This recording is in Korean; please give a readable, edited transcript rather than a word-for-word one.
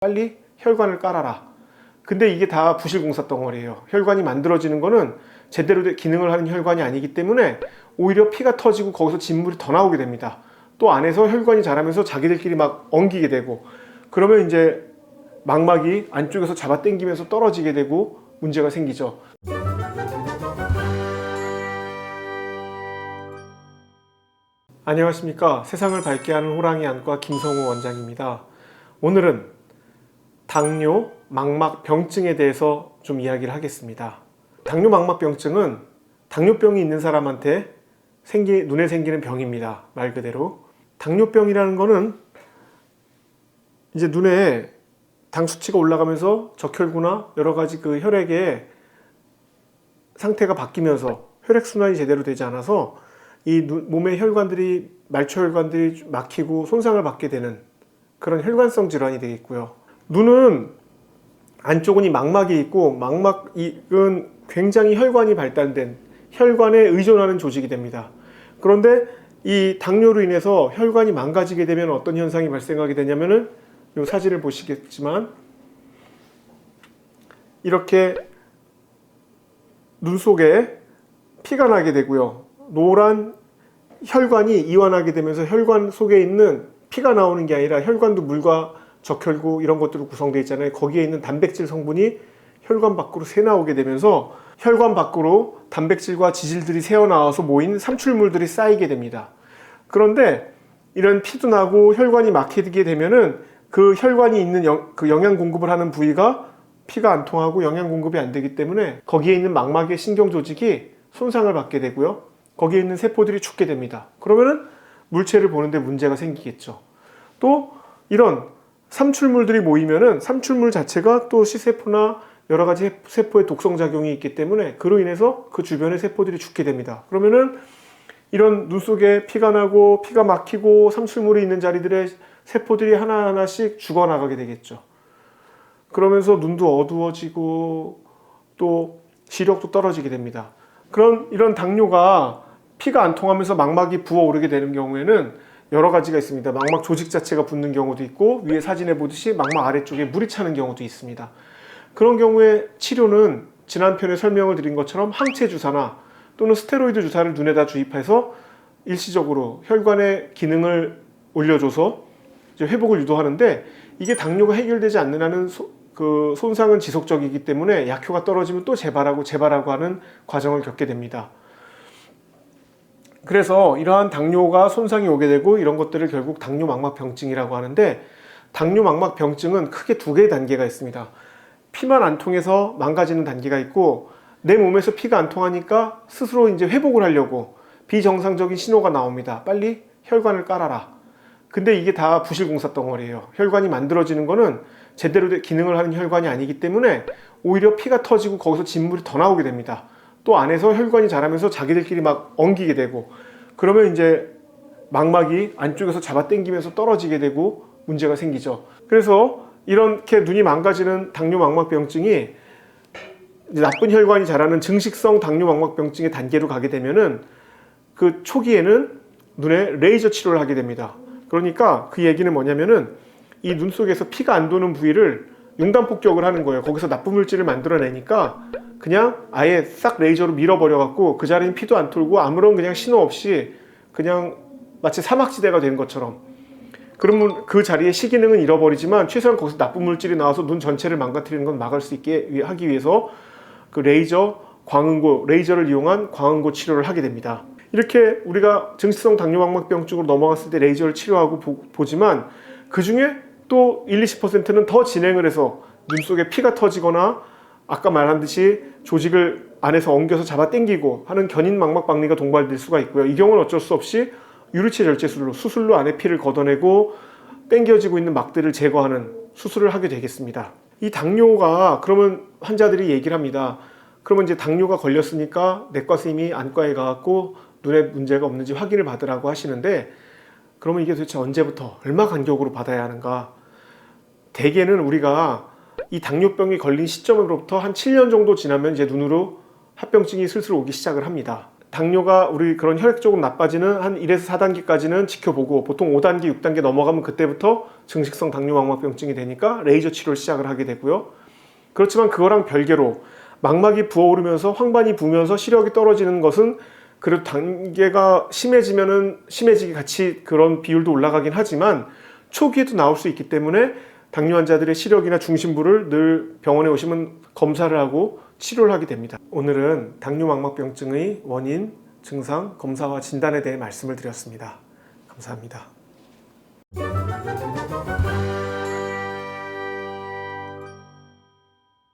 빨리 혈관을 깔아라. 근데 이게 다 부실공사 덩어리예요. 혈관이 만들어지는 거는 제대로 기능을 하는 혈관이 아니기 때문에 오히려 피가 터지고 거기서 진물이 더 나오게 됩니다. 또 안에서 혈관이 자라면서 자기들끼리 막 엉기게 되고, 그러면 이제 망막이 안쪽에서 잡아당기면서 떨어지게 되고 문제가 생기죠. 안녕하십니까. 세상을 밝게 하는 호랑이 안과 김성우 원장입니다. 오늘은 당뇨 망막병증에 대해서 좀 이야기를 하겠습니다. 당뇨 망막병증은 당뇨병이 있는 사람한테 눈에 생기는 병입니다. 말 그대로. 당뇨병이라는 거는 이제 눈에 당 수치가 올라가면서 적혈구나 여러 가지 그 혈액의 상태가 바뀌면서 혈액순환이 제대로 되지 않아서 이 몸의 혈관들이, 말초혈관들이 막히고 손상을 받게 되는 그런 혈관성 질환이 되겠고요. 눈은 안쪽은 이 망막이 있고, 망막은 굉장히 혈관이 발달된 혈관에 의존하는 조직이 됩니다. 그런데 이 당뇨로 인해서 혈관이 망가지게 되면 어떤 현상이 발생하게 되냐면은, 이 사진을 보시겠지만 이렇게 눈 속에 피가 나게 되고요. 노란 혈관이 이완하게 되면서 혈관 속에 있는 피가 나오는 게 아니라, 혈관도 물과 적혈구 이런 것들로 구성되어 있잖아요. 거기에 있는 단백질 성분이 혈관 밖으로 새나오게 되면서 혈관 밖으로 단백질과 지질들이 새어나와서 모인 삼출물들이 쌓이게 됩니다. 그런데 이런 피도 나고 혈관이 막히게 되면은 그 혈관이 있는 그 영양 공급을 하는 부위가 피가 안 통하고 영양 공급이 안 되기 때문에 거기에 있는 망막의 신경 조직이 손상을 받게 되고요. 거기에 있는 세포들이 죽게 됩니다. 그러면은 물체를 보는데 문제가 생기겠죠. 또 이런 삼출물들이 모이면은 삼출물 자체가 또 C세포나 여러 가지 세포의 독성작용이 있기 때문에 그로 인해서 그 주변의 세포들이 죽게 됩니다. 그러면은 이런 눈 속에 피가 나고 피가 막히고 삼출물이 있는 자리들의 세포들이 하나하나씩 죽어나가게 되겠죠. 그러면서 눈도 어두워지고 또 시력도 떨어지게 됩니다. 이런 당뇨가 피가 안 통하면서 망막이 부어오르게 되는 경우에는 여러 가지가 있습니다. 망막 조직 자체가 붓는 경우도 있고, 위에 사진에 보듯이 망막 아래쪽에 물이 차는 경우도 있습니다. 그런 경우에 치료는 지난 편에 설명을 드린 것처럼 항체 주사나 또는 스테로이드 주사를 눈에다 주입해서 일시적으로 혈관의 기능을 올려줘서 이제 회복을 유도하는데, 이게 당뇨가 해결되지 않는 한은 그 손상은 지속적이기 때문에 약효가 떨어지면 또 재발하고 하는 과정을 겪게 됩니다. 그래서 이러한 당뇨가 손상이 오게 되고 이런 것들을 결국 당뇨 망막병증이라고 하는데, 당뇨 망막병증은 크게 두 개의 단계가 있습니다. 피만 안 통해서 망가지는 단계가 있고, 내 몸에서 피가 안 통하니까 스스로 이제 회복을 하려고 비정상적인 신호가 나옵니다. 빨리 혈관을 깔아라. 근데 이게 다 부실공사 덩어리예요. 혈관이 만들어지는 거는 제대로 기능을 하는 혈관이 아니기 때문에 오히려 피가 터지고 거기서 진물이 더 나오게 됩니다. 또 안에서 혈관이 자라면서 자기들끼리 막 엉기게 되고, 그러면 이제 망막이 안쪽에서 잡아당기면서 떨어지게 되고 문제가 생기죠. 그래서 이렇게 눈이 망가지는 당뇨 망막병증이 나쁜 혈관이 자라는 증식성 당뇨 망막병증의 단계로 가게 되면은 그 초기에는 눈에 레이저 치료를 하게 됩니다. 그러니까 그 얘기는 뭐냐면은 이 눈 속에서 피가 안 도는 부위를 융단 폭격을 하는 거예요. 거기서 나쁜 물질을 만들어내니까 그냥 아예 싹 레이저로 밀어버려 갖고 그 자리는 피도 안 돌고 아무런 그냥 신호 없이 그냥 마치 사막지대가 된 것처럼, 그러면 그 자리의 시기능은 잃어버리지만 최소한 거기서 나쁜 물질이 나와서 눈 전체를 망가뜨리는 건 막을 수 있게 하기 위해서 그 레이저를 이용한 광흥고 치료를 하게 됩니다. 이렇게 우리가 증식성 당뇨망막병증으로 넘어갔을 때 레이저를 치료하고 보지만 그 중에 또 1-20%는 더 진행을 해서 눈 속에 피가 터지거나 아까 말한 듯이 조직을 안에서 엉겨서 잡아당기고 하는 견인 망막박리가 동반될 수가 있고요. 이 경우는 어쩔 수 없이 유류체 절제술로, 수술로 안에 피를 걷어내고 당겨지고 있는 막들을 제거하는 수술을 하게 되겠습니다. 이 당뇨가, 그러면 환자들이 얘기를 합니다. 그러면 이제 당뇨가 걸렸으니까 내과 선생님이 안과에 가갖고 눈에 문제가 없는지 확인을 받으라고 하시는데, 그러면 이게 도대체 언제부터 얼마 간격으로 받아야 하는가? 대개는 우리가 이 당뇨병이 걸린 시점으로부터 한 7년 정도 지나면 이제 눈으로 합병증이 슬슬 오기 시작을 합니다. 당뇨가 우리 그런 혈액 쪽으로 나빠지는 한 1에서 4단계까지는 지켜보고 보통 5단계, 6단계 넘어가면 그때부터 증식성 당뇨망막병증이 되니까 레이저 치료를 시작을 하게 되고요. 그렇지만 그거랑 별개로 망막이 부어오르면서 황반이 부으면서 시력이 떨어지는 것은 그래도 단계가 심해지면은 심해지기 같이 그런 비율도 올라가긴 하지만 초기에도 나올 수 있기 때문에 당뇨 환자들의 시력이나 중심부를 늘 병원에 오시면 검사를 하고 치료를 하게 됩니다. 오늘은 당뇨망막병증의 원인, 증상, 검사와 진단에 대해 말씀을 드렸습니다. 감사합니다.